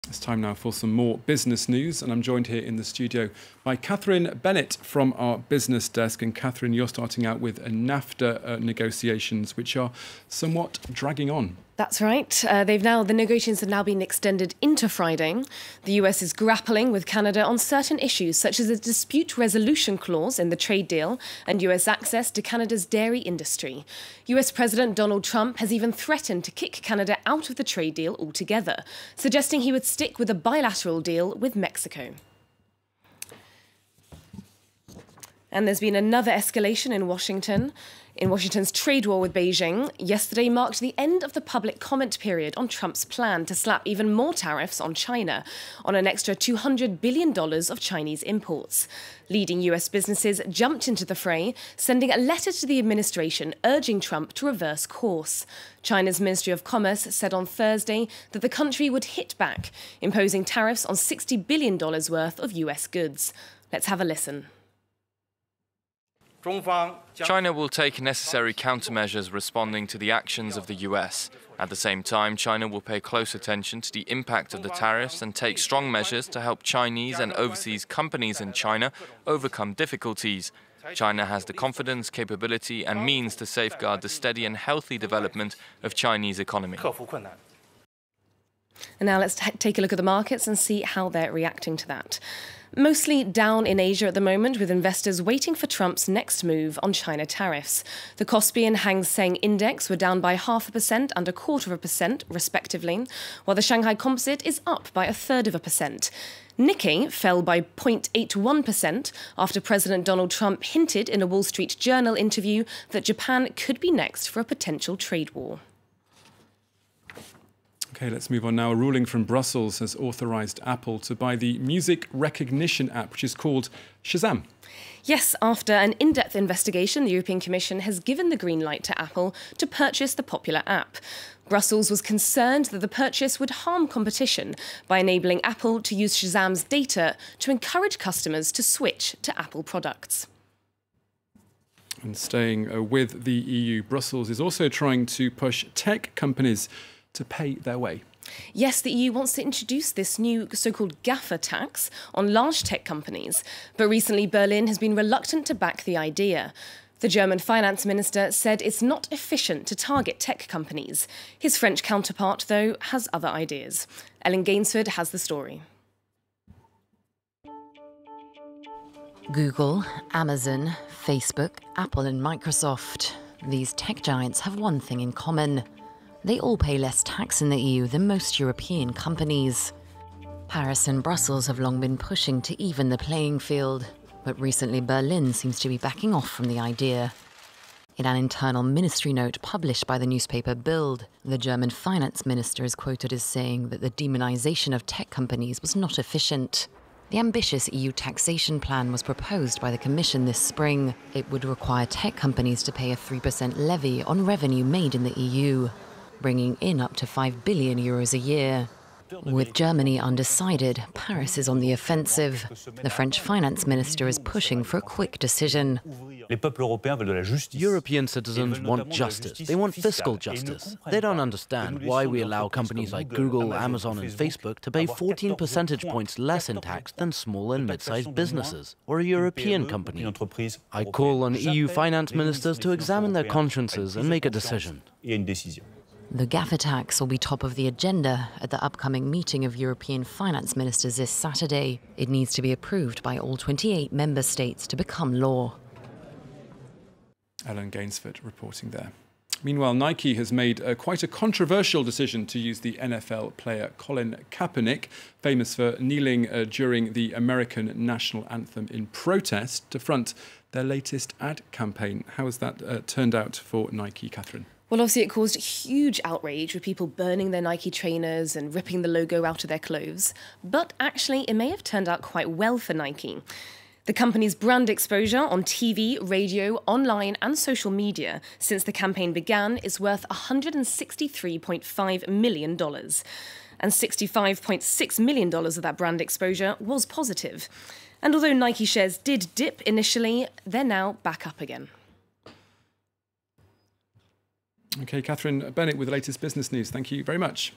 It's time now for some more business news, and I'm joined here in the studio by Catherine Bennett from our business desk. And Catherine, you're starting out with NAFTA negotiations, which are somewhat dragging on. That's right. The negotiations have now been extended into Friday. The US is grappling with Canada on certain issues, such as a dispute resolution clause in the trade deal and US access to Canada's dairy industry. US President Donald Trump has even threatened to kick Canada out of the trade deal altogether, suggesting he would stick with a bilateral deal with Mexico. And there's been another escalation in Washington. In Washington's trade war with Beijing, yesterday marked the end of the public comment period on Trump's plan to slap even more tariffs on China, on an extra $200 billion of Chinese imports. Leading US businesses jumped into the fray, sending a letter to the administration urging Trump to reverse course. China's Ministry of Commerce said on Thursday that the country would hit back, imposing tariffs on $60 billion worth of US goods. Let's have a listen. China will take necessary countermeasures responding to the actions of the US. At the same time, China will pay close attention to the impact of the tariffs and take strong measures to help Chinese and overseas companies in China overcome difficulties. China has the confidence, capability and means to safeguard the steady and healthy development of Chinese economy. And now let's take a look at the markets and see how they're reacting to that. Mostly down in Asia at the moment, with investors waiting for Trump's next move on China tariffs. The Kospi and Hang Seng Index were down by 0.5% and 0.25% respectively, while the Shanghai Composite is up by 0.33%. Nikkei fell by 0.81% after President Donald Trump hinted in a Wall Street Journal interview that Japan could be next for a potential trade war. OK, let's move on now. A ruling from Brussels has authorised Apple to buy the music recognition app, which is called Shazam. Yes, after an in-depth investigation, the European Commission has given the green light to Apple to purchase the popular app. Brussels was concerned that the purchase would harm competition by enabling Apple to use Shazam's data to encourage customers to switch to Apple products. And staying with the EU, Brussels is also trying to push tech companies to pay their way. Yes, the EU wants to introduce this new so-called GAFA tax on large tech companies, but recently Berlin has been reluctant to back the idea. The German finance minister said it's not efficient to target tech companies. His French counterpart, though, has other ideas. Ellen Gainsford has the story. Google, Amazon, Facebook, Apple and Microsoft. These tech giants have one thing in common. They all pay less tax in the EU than most European companies. Paris and Brussels have long been pushing to even the playing field, but recently Berlin seems to be backing off from the idea. In an internal ministry note published by the newspaper Bild, the German finance minister is quoted as saying that the demonization of tech companies was not efficient. The ambitious EU taxation plan was proposed by the Commission this spring. It would require tech companies to pay a 3% levy on revenue made in the EU, bringing in up to €5 billion a year. With Germany undecided, Paris is on the offensive. The French finance minister is pushing for a quick decision. European citizens want justice. They want fiscal justice. They don't understand why we allow companies like Google, Amazon and Facebook to pay 14 percentage points less in tax than small and mid-sized businesses or a European company. I call on EU finance ministers to examine their consciences and make a decision. The GAFA tax will be top of the agenda at the upcoming meeting of European finance ministers this Saturday. It needs to be approved by all 28 member states to become law. Ellen Gainsford reporting there. Meanwhile, Nike has made quite a controversial decision to use the NFL player Colin Kaepernick, famous for kneeling during the American national anthem in protest, to front their latest ad campaign. How has that turned out for Nike, Catherine? Well, obviously it caused huge outrage with people burning their Nike trainers and ripping the logo out of their clothes. But actually, it may have turned out quite well for Nike. The company's brand exposure on TV, radio, online and social media since the campaign began is worth $163.5 million. And $65.6 million of that brand exposure was positive. And although Nike shares did dip initially, they're now back up again. OK, Catherine Bennett with the latest business news. Thank you very much.